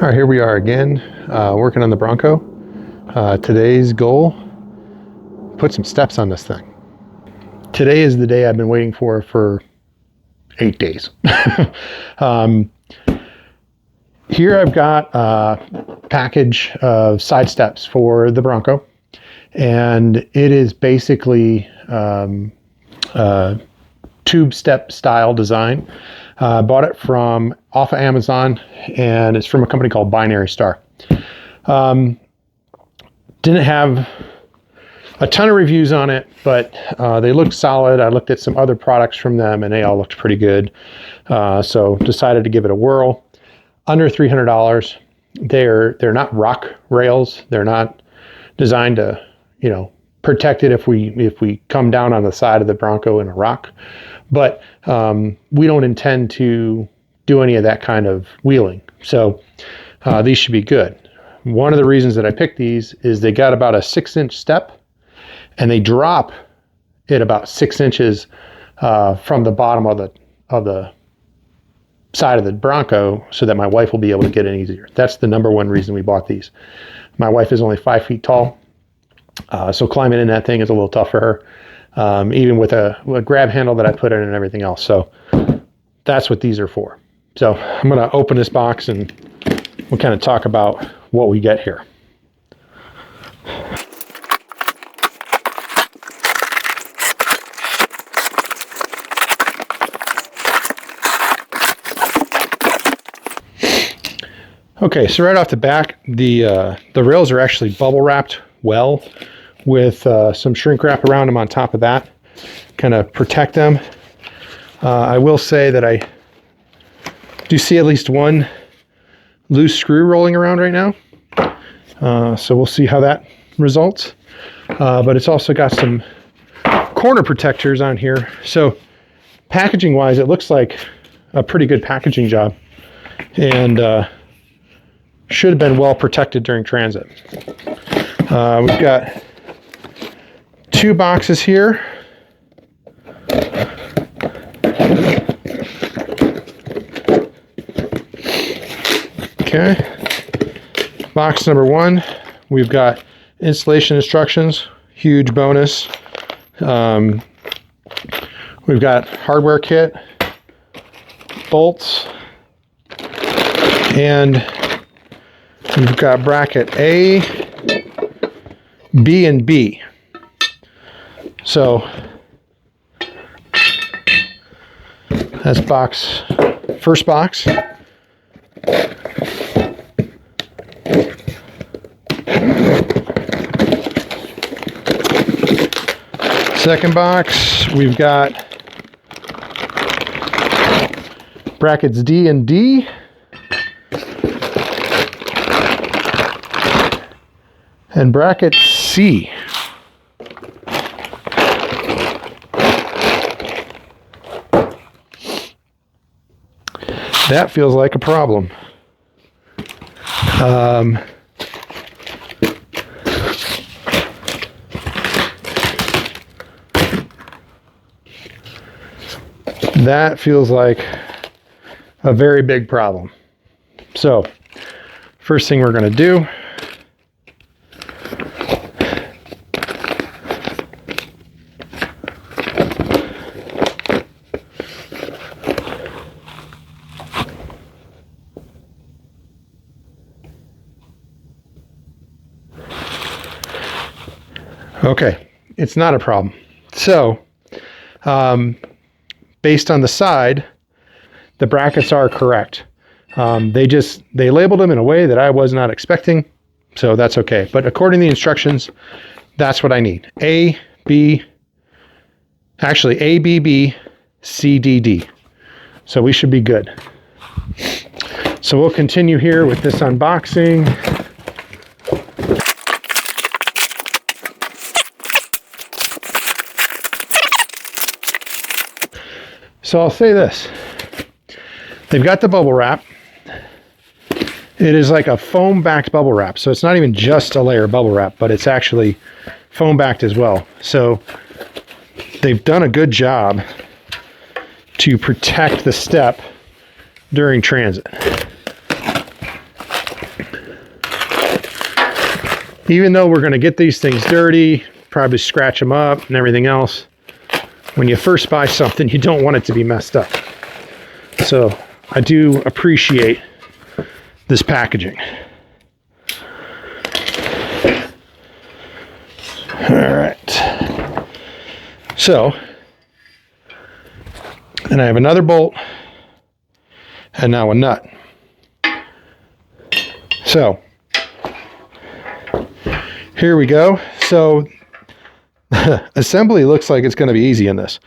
All right, here we are again, working on the Bronco. Today's goal, put some steps on this thing. Today is the day I've been waiting for 8 days. Here I've got a package of side steps for the Bronco, and it is basically tube step style design. Bought it from off of Amazon, and it's from a company called Binary Star. Didn't have a ton of reviews on it, but they looked solid. I looked at some other products from them, and they all looked pretty good. So decided to give it a whirl. Under $300. They're not rock rails. They're not designed to, protect it if we come down on the side of the Bronco in a rock. But we don't intend to do any of that kind of wheeling. So these should be good. One of the reasons that I picked these is they got about a 6-inch step, and they drop it about 6 inches from the bottom of the side of the Bronco, so that my wife will be able to get in easier. That's the number one reason we bought these. My wife is only 5 feet tall, so climbing in that thing is a little tough for her, even with a grab handle that I put in and everything else. So that's what these are for. So I'm going to open this box and we'll kind of talk about what we get here. Okay, so right off the back, the rails are actually bubble wrapped well with some shrink wrap around them on top of that, kind of protect them. I will say that I do see at least one loose screw rolling around right now. So we'll see how that results. But it's also got some corner protectors on here. So packaging wise, it looks like a pretty good packaging job, and should have been well protected during transit. We've got 2 boxes here. Okay. Box number 1, we've got installation instructions, huge bonus. We've got hardware kit, bolts, and we've got bracket A, B, and B. So that's first box. Second box, we've got brackets D and D. And bracket C. That feels like a problem. That feels like a very big problem. So, first thing we're going to do, okay, it's not a problem. So, based on the side, the brackets are correct. They labeled them in a way that I was not expecting, so that's okay. But according to the instructions, that's what I need. A, B, B, C, D, D. So we should be good. So we'll continue here with this unboxing. So I'll say this, they've got the bubble wrap. It is like a foam backed bubble wrap. So it's not even just a layer of bubble wrap, but it's actually foam backed as well. So they've done a good job to protect the step during transit. even though we're going to get these things dirty, probably scratch them up and everything else, when you first buy something, you don't want it to be messed up. So I do appreciate this packaging. All right. So, and I have another bolt and now a nut. So here we go. So assembly looks like it's going to be easy in this.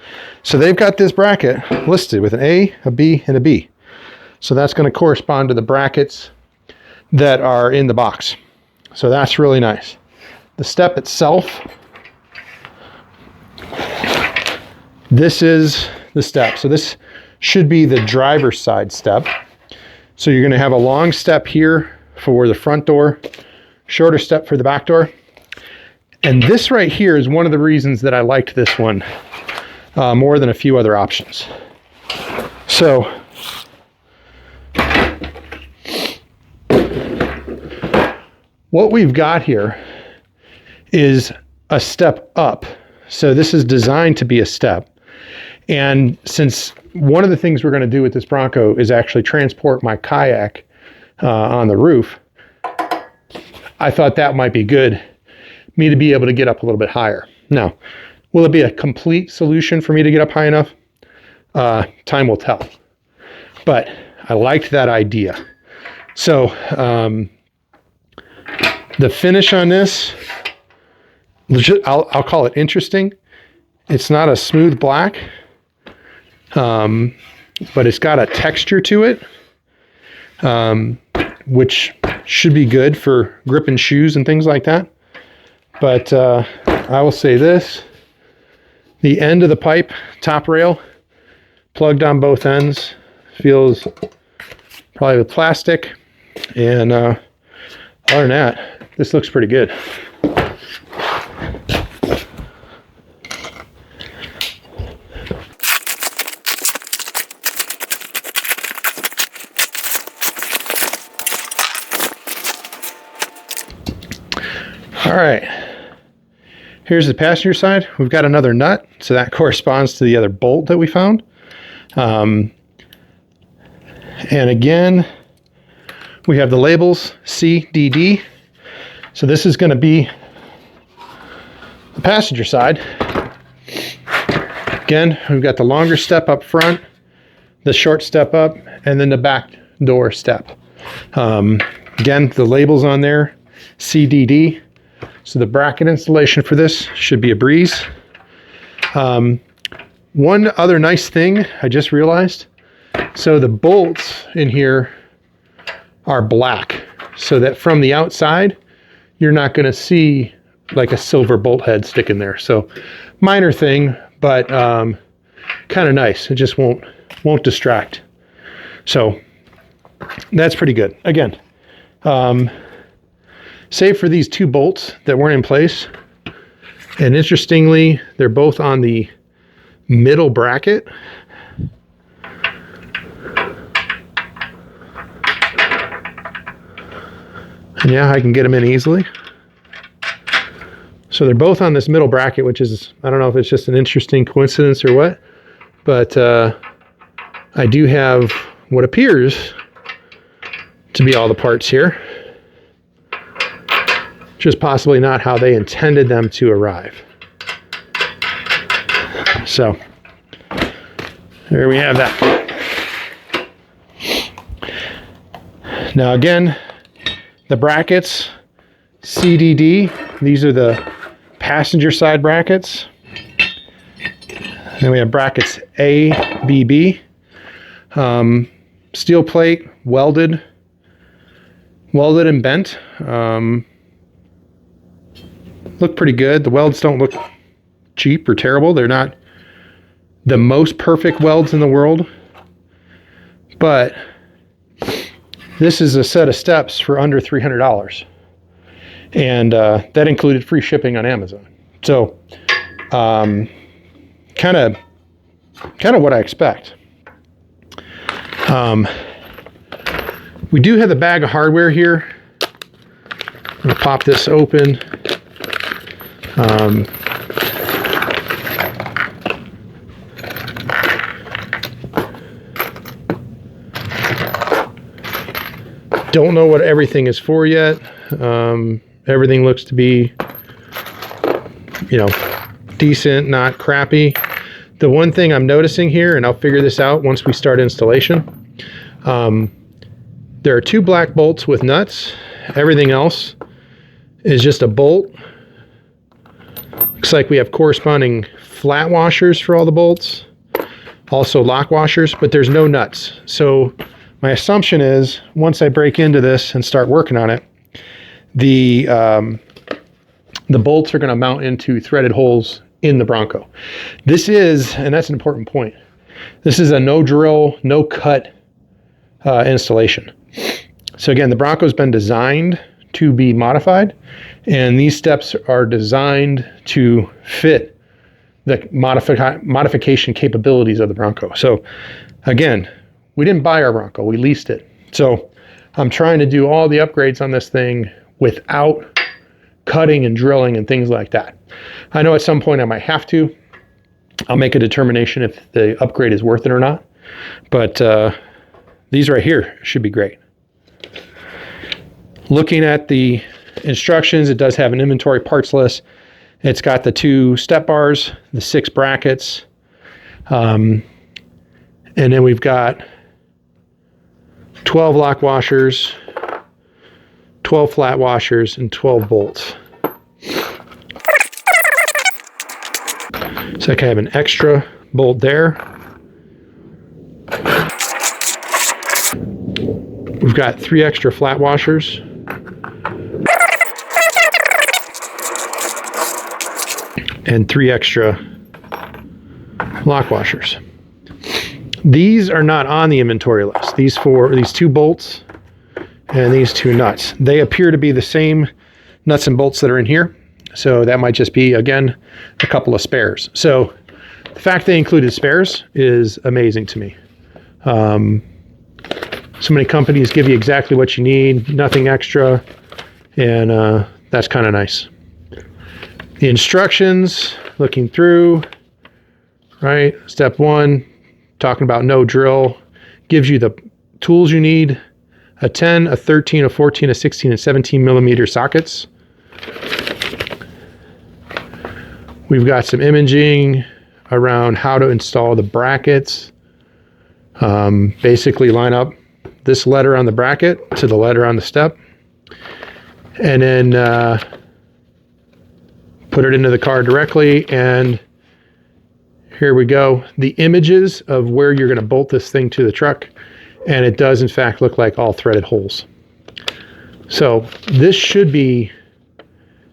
So they've got this bracket listed with an A, a B, and a B. So that's going to correspond to the brackets that are in the box. So that's really nice. The step itself, this is the step. So this should be the driver's side step. So you're going to have a long step here for the front door, shorter step for the back door. And this right here is one of the reasons that I liked this one more than a few other options. So what we've got here is a step up. So this is designed to be a step. And since one of the things we're going to do with this Bronco is actually transport my kayak on the roof, I thought that might be good, me to be able to get up a little bit higher. Now, will it be a complete solution for me to get up high enough? Time will tell. But I liked that idea. So the finish on this, I'll call it interesting. It's not a smooth black, but it's got a texture to it, which should be good for gripping shoes and things like that. But I will say this, the end of the pipe, top rail, plugged on both ends, feels probably with plastic. And other than that, this looks pretty good. All right, here's the passenger side. We've got another nut, so that corresponds to the other bolt that we found. And again, we have the labels C, D, D. So this is going to be the passenger side. Again, we've got the longer step up front, the short step up, and then the back door step. Again, the labels on there, C, D, D. So the bracket installation for this should be a breeze. One other nice thing I just realized, so the bolts in here are black, so that from the outside, you're not going to see like a silver bolt head sticking there. So minor thing, but kind of nice. It just won't distract. So that's pretty good. Again, save for these two bolts that weren't in place. And interestingly, they're both on the middle bracket. And yeah, I can get them in easily. So they're both on this middle bracket, which is, I don't know if it's just an interesting coincidence or what, but I do have what appears to be all the parts here. Just possibly not how they intended them to arrive. So there we have that. Now again, the brackets, CDD, these are the passenger side brackets. Then we have brackets A, B, B. Steel plate, welded and bent. Look pretty good. The welds don't look cheap or terrible. They're not the most perfect welds in the world, but this is a set of steps for under $300, and that included free shipping on Amazon. So kind of what I expect. We do have the bag of hardware here. going to pop this open. Don't know what everything is for yet. Everything looks to be, you know, decent, not crappy. The one thing I'm noticing here, and I'll figure this out once we start installation, there are 2 black bolts with nuts. Everything else is just a bolt. Looks like we have corresponding flat washers for all the bolts, also lock washers, but there's no nuts. So my assumption is once I break into this and start working on it, the bolts are going to mount into threaded holes in the Bronco. This is, and that's an important point, this is a no drill, no cut installation. So again, the Bronco's been designed to be modified, and these steps are designed to fit the modification capabilities of the Bronco. So again, we didn't buy our Bronco, we leased it. So I'm trying to do all the upgrades on this thing without cutting and drilling and things like that. I know at some point I might have to. I'll make a determination if the upgrade is worth it or not. But these right here should be great. Looking at the instructions, it does have an inventory parts list. It's got the 2 step bars, the 6 brackets, and then we've got 12 lock washers, 12 flat washers, and 12 bolts. So I can have an extra bolt there. We've got 3 extra flat washers. And 3 extra lock washers. These are not on the inventory list. These 2 bolts and these 2 nuts. They appear to be the same nuts and bolts that are in here. So that might just be, again, a couple of spares. So the fact they included spares is amazing to me. So many companies give you exactly what you need, nothing extra, and that's kind of nice. The instructions, looking through, right? Step 1, talking about no drill, gives you the tools you need, a 10, a 13, a 14, a 16, and 17 millimeter sockets. We've got some imaging around how to install the brackets. Basically line up this letter on the bracket to the letter on the step, and then put it into the car directly, and here we go. The images of where you're going to bolt this thing to the truck, and it does in fact look like all threaded holes. So this should be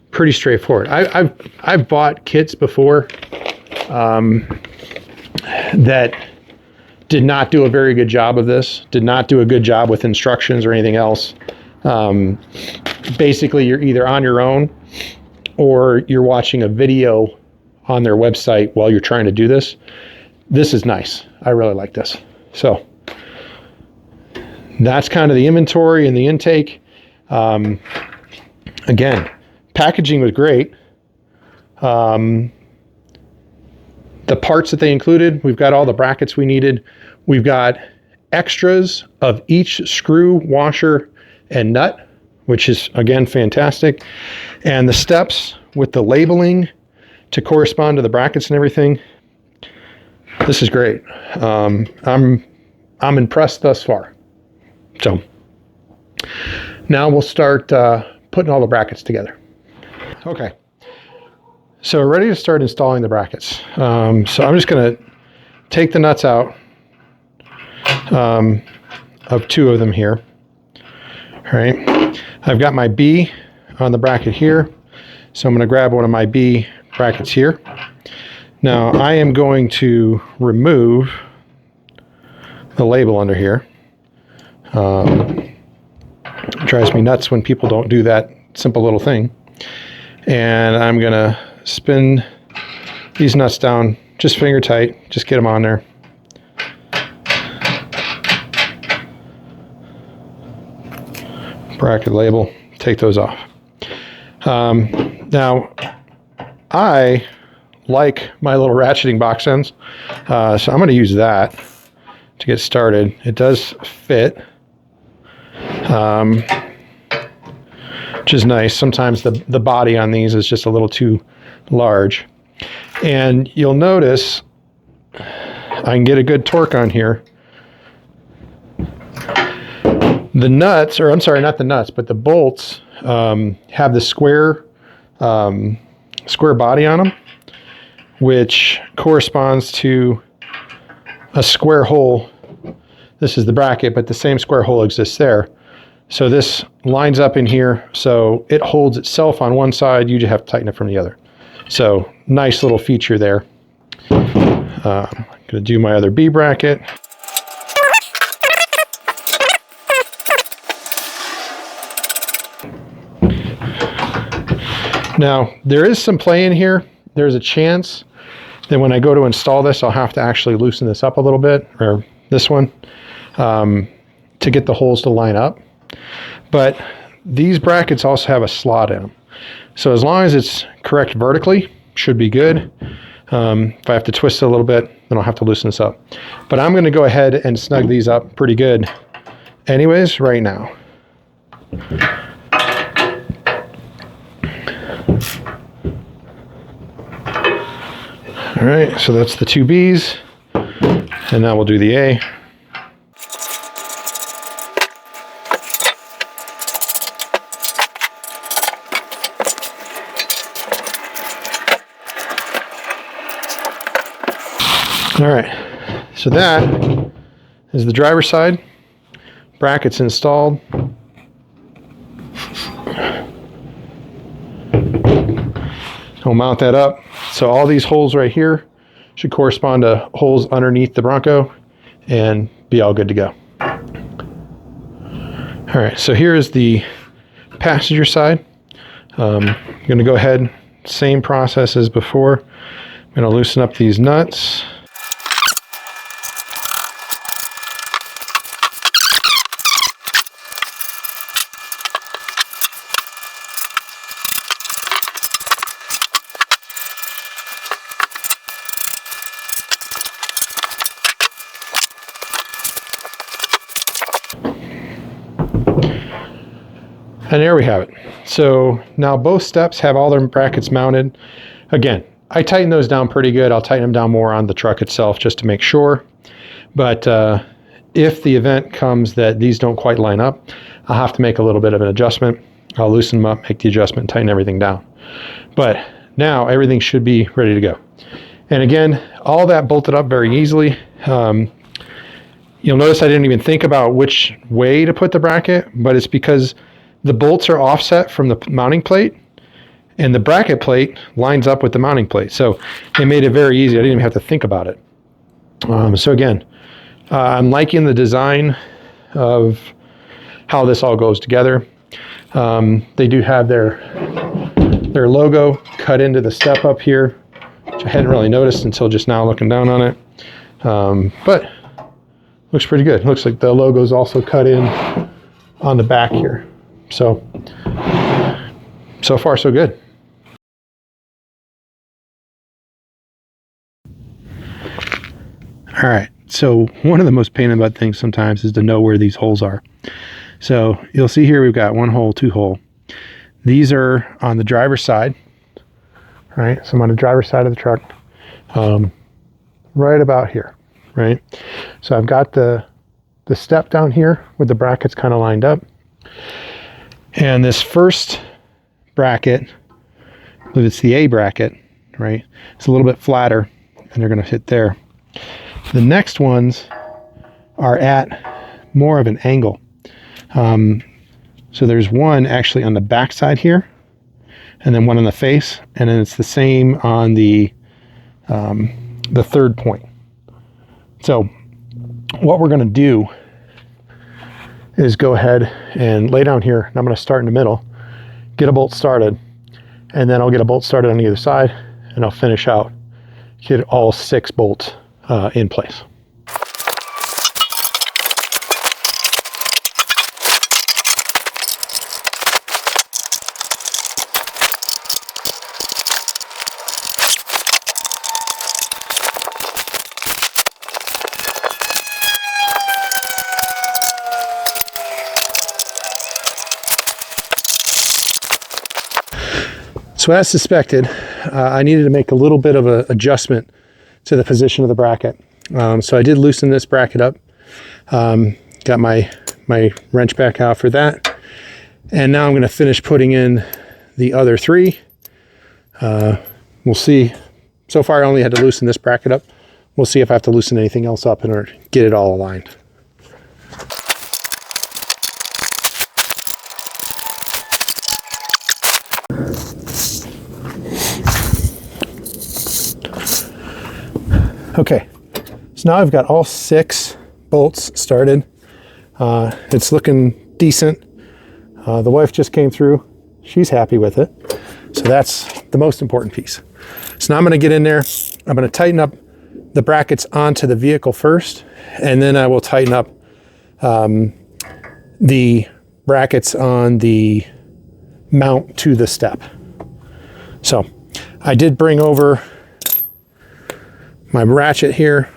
pretty straightforward. I've bought kits before that did not do a very good job of this, did not do a good job with instructions or anything else. Basically, you're either on your own or you're watching a video on their website while you're trying to do this. This is nice. I really like this. So that's kind of the inventory and the intake. Again, packaging was great. The parts that they included, we've got all the brackets we needed. We've got extras of each screw, washer, and nut, which is, again, fantastic. And the steps with the labeling to correspond to the brackets and everything. This is great. I'm impressed thus far. So now we'll start putting all the brackets together. Okay. So we're ready to start installing the brackets. So I'm just going to take the nuts out of 2 of them here. All right. I've got my B on the bracket here. So I'm going to grab one of my B brackets here. Now I am going to remove the label under here. It drives me nuts when people don't do that simple little thing. And I'm going to spin these nuts down just finger tight, just get them on there. Bracket label, take those off. Now, I like my little ratcheting box ends, so I'm going to use that to get started. It does fit, which is nice. Sometimes the body on these is just a little too large. And you'll notice I can get a good torque on here. The nuts, or I'm sorry, not the nuts, but the bolts have the square body on them, which corresponds to a square hole. This is the bracket, but the same square hole exists there. So this lines up in here, so it holds itself on one side. You just have to tighten it from the other. So nice little feature there. I'm going to do my other B bracket. Now, there is some play in here. There's a chance that when I go to install this, I'll have to actually loosen this up a little bit, or this one, to get the holes to line up. But these brackets also have a slot in them. So as long as it's correct vertically, should be good. If I have to twist it a little bit, then I'll have to loosen this up. But I'm going to go ahead and snug these up pretty good anyways right now. All right, so that's the two B's, and now we'll do the A. All right, so that is the driver's side. Brackets installed. I'll mount that up. So all these holes right here should correspond to holes underneath the Bronco and be all good to go. All right, so here is the passenger side. I'm going to go ahead, same process as before. I'm going to loosen up these nuts. And there we have it. So now both steps have all their brackets mounted. Again, I tighten those down pretty good. I'll tighten them down more on the truck itself just to make sure. But if the event comes that these don't quite line up, I'll have to make a little bit of an adjustment. I'll loosen them up, make the adjustment, and tighten everything down. But now everything should be ready to go. And again, all that bolted up very easily. You'll notice I didn't even think about which way to put the bracket, but it's because the bolts are offset from the mounting plate, and the bracket plate lines up with the mounting plate. So it made it very easy. I didn't even have to think about it. So again, I'm liking the design of how this all goes together. They do have their logo cut into the step up here, which I hadn't really noticed until just now looking down on it. But looks pretty good. Looks like the logo is also cut in on the back here. So far so good. All right, so one of the most pain in the butt things sometimes is to know where these holes are. So you'll see here we've got one hole, two hole. These are on the driver's side. All right, so I'm on the driver's side of the truck, right about here, right? So I've got the step down here with the brackets kind of lined up. And this first bracket, I believe it's the A bracket, right? It's a little bit flatter, and they're going to hit there. The next ones are at more of an angle. So there's one actually on the back side here, and then one on the face, and then it's the same on the third point. So what we're going to do is go ahead and lay down here, and I'm going to start in the middle, get a bolt started, and then I'll get a bolt started on either side, and I'll finish out, get all 6 bolts in place. So as suspected, I needed to make a little bit of an adjustment to the position of the bracket. So I did loosen this bracket up. Got my wrench back out for that. And now I'm going to finish putting in the other 3. We'll see. So far I only had to loosen this bracket up. We'll see if I have to loosen anything else up in order to get it all aligned. Okay, so now I've got all 6 bolts started. It's looking decent. The wife just came through. She's happy with it. So that's the most important piece. So now I'm going to get in there. I'm going to tighten up the brackets onto the vehicle first, and then I will tighten up the brackets on the mount to the step. So I did bring over my ratchet here,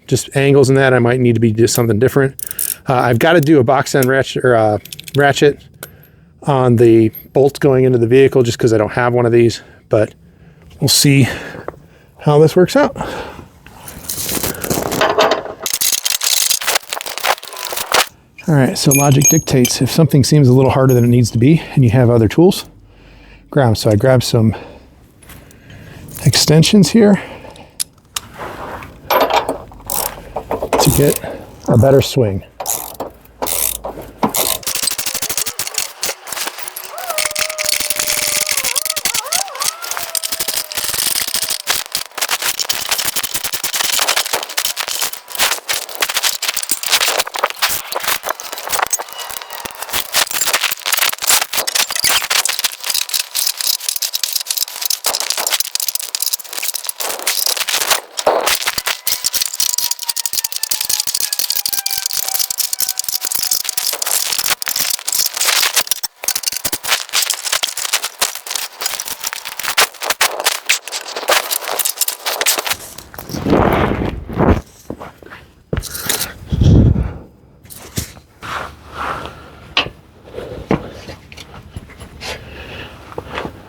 just angles in that. I might need to do something different. I've got to do a box end ratchet, or ratchet on the bolts going into the vehicle, just because I don't have one of these, but we'll see how this works out. All right, so logic dictates if something seems a little harder than it needs to be and you have other tools, grab them. So I grabbed some extensions here to get a better swing.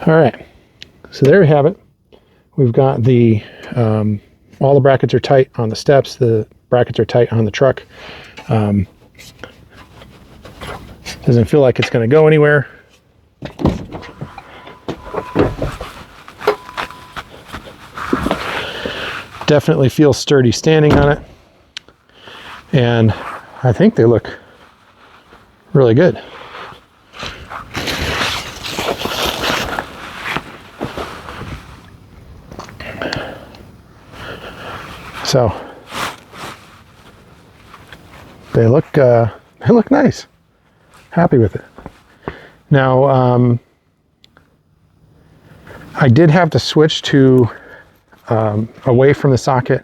All right, so there we have it. We've got the, all the brackets are tight on the steps, the brackets are tight on the truck. Doesn't feel like it's gonna go anywhere. Definitely feels sturdy standing on it. And I think they look really good. So they look nice. Happy with it. Now I did have to switch to away from the socket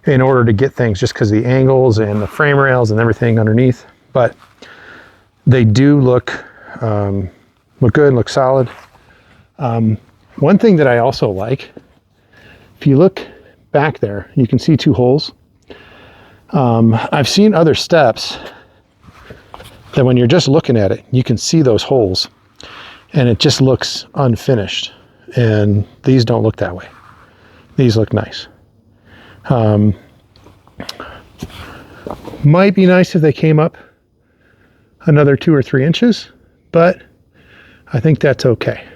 in order to get things, just because the angles and the frame rails and everything underneath. But they do look good, look solid. One thing that I also like, if you look back there, you can see 2 holes. I've seen other steps that when you're just looking at it, you can see those holes and it just looks unfinished. And these don't look that way. These look nice. Might be nice if they came up another 2 or 3 inches, but I think that's okay.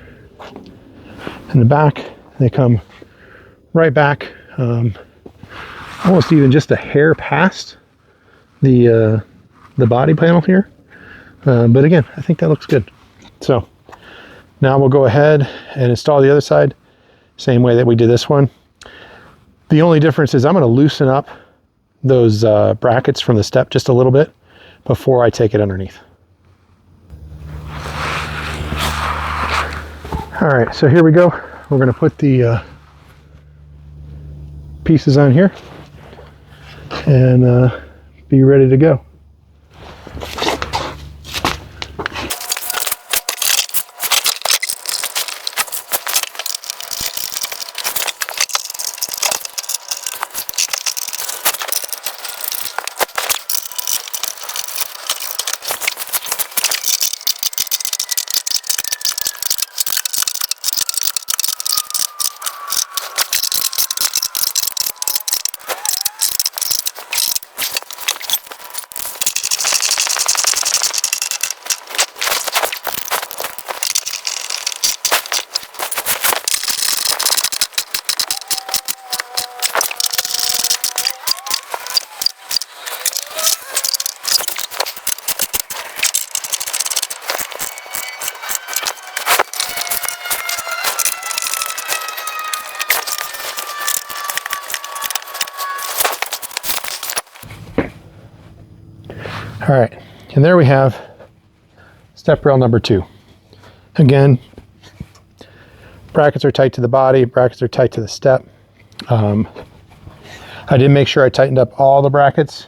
In the back, they come right back, almost even just a hair past the body panel here. But again, I think that looks good. So now we'll go ahead and install the other side, same way that we did this one. The only difference is I'm going to loosen up those brackets from the step just a little bit before I take it underneath. All right, so here we go. We're going to put the pieces on here and be ready to go. All right, and there we have step rail number 2. Again, brackets are tight to the body, brackets are tight to the step. I did make sure I tightened up all the brackets,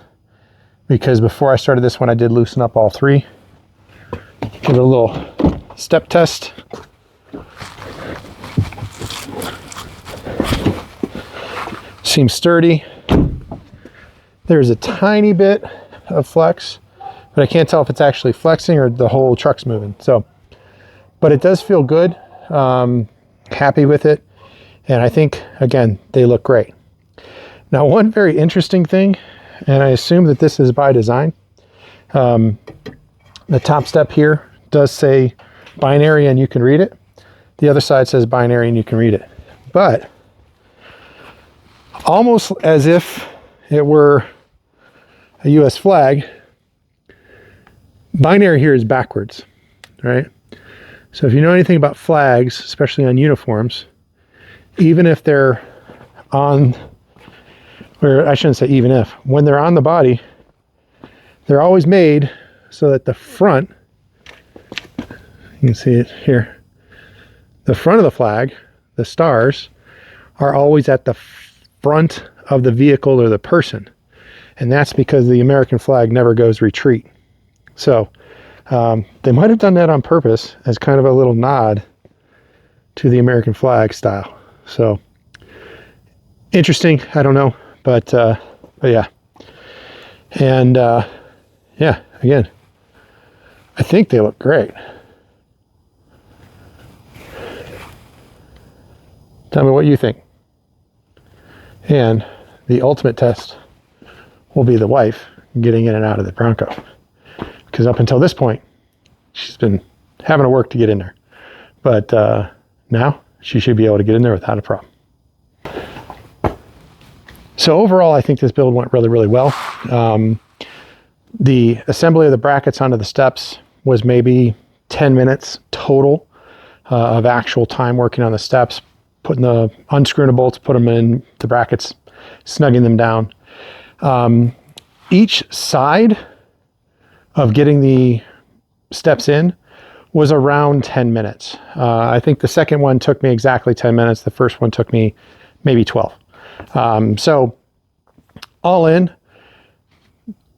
because before I started this one, I did loosen up all 3. Give it a little step test. Seems sturdy. There's a tiny bit of flex, but I can't tell if it's actually flexing or the whole truck's moving. So, but it does feel good. Happy with it. And I think, again, they look great. Now, one very interesting thing, and I assume that this is by design, the top step here does say binary and you can read it. The other side says binary and you can read it. But almost as if it were a US flag, binary here is backwards, right? So if you know anything about flags, especially on uniforms, even if they're on, or I shouldn't say even if, when they're on the body, they're always made so that the front, you can see it here, the front of the flag, the stars, are always at the front of the vehicle or the person. And that's because the American flag never goes retreat. So they might have done that on purpose as kind of a little nod to the American flag style. So interesting, I don't know, but yeah. And yeah, again, I think they look great. Tell me what you think. And the ultimate test will be the wife getting in and out of the Bronco. Because up until this point, she's been having to work to get in there. But now she should be able to get in there without a problem. So overall, I think this build went really, really well. The assembly of the brackets onto the steps was maybe 10 minutes total of actual time working on the steps, unscrewing the bolts, put them in the brackets, snugging them down. Each side of getting the steps in was around 10 minutes. I think the second one took me exactly 10 minutes. The first one took me maybe 12. So all in,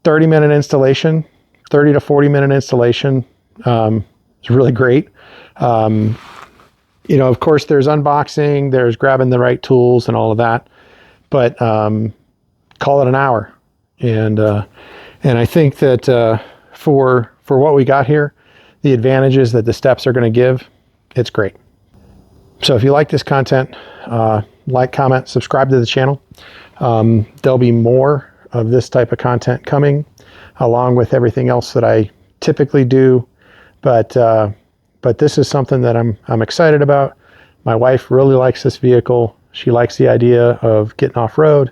30-minute installation, 30 to 40-minute installation. It's really great. You know, of course, there's unboxing, there's grabbing the right tools and all of that, but call it an hour. And I think that for what we got here, the advantages that the steps are going to give, it's great. So if you like this content, like, comment, subscribe to the channel. There'll be more of this type of content coming, along with everything else that I typically do. But this is something that I'm excited about. My wife really likes this vehicle. She likes the idea of getting off-road.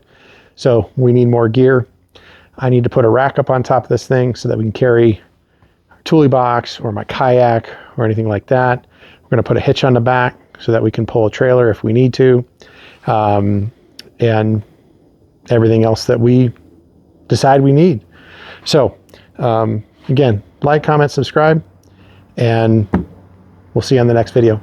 So we need more gear. I need to put a rack up on top of this thing so that we can carry our toolie box or my kayak or anything like that. We're going to put a hitch on the back so that we can pull a trailer if we need to. And everything else that we decide we need. So again, like, comment, subscribe, and we'll see you on the next video.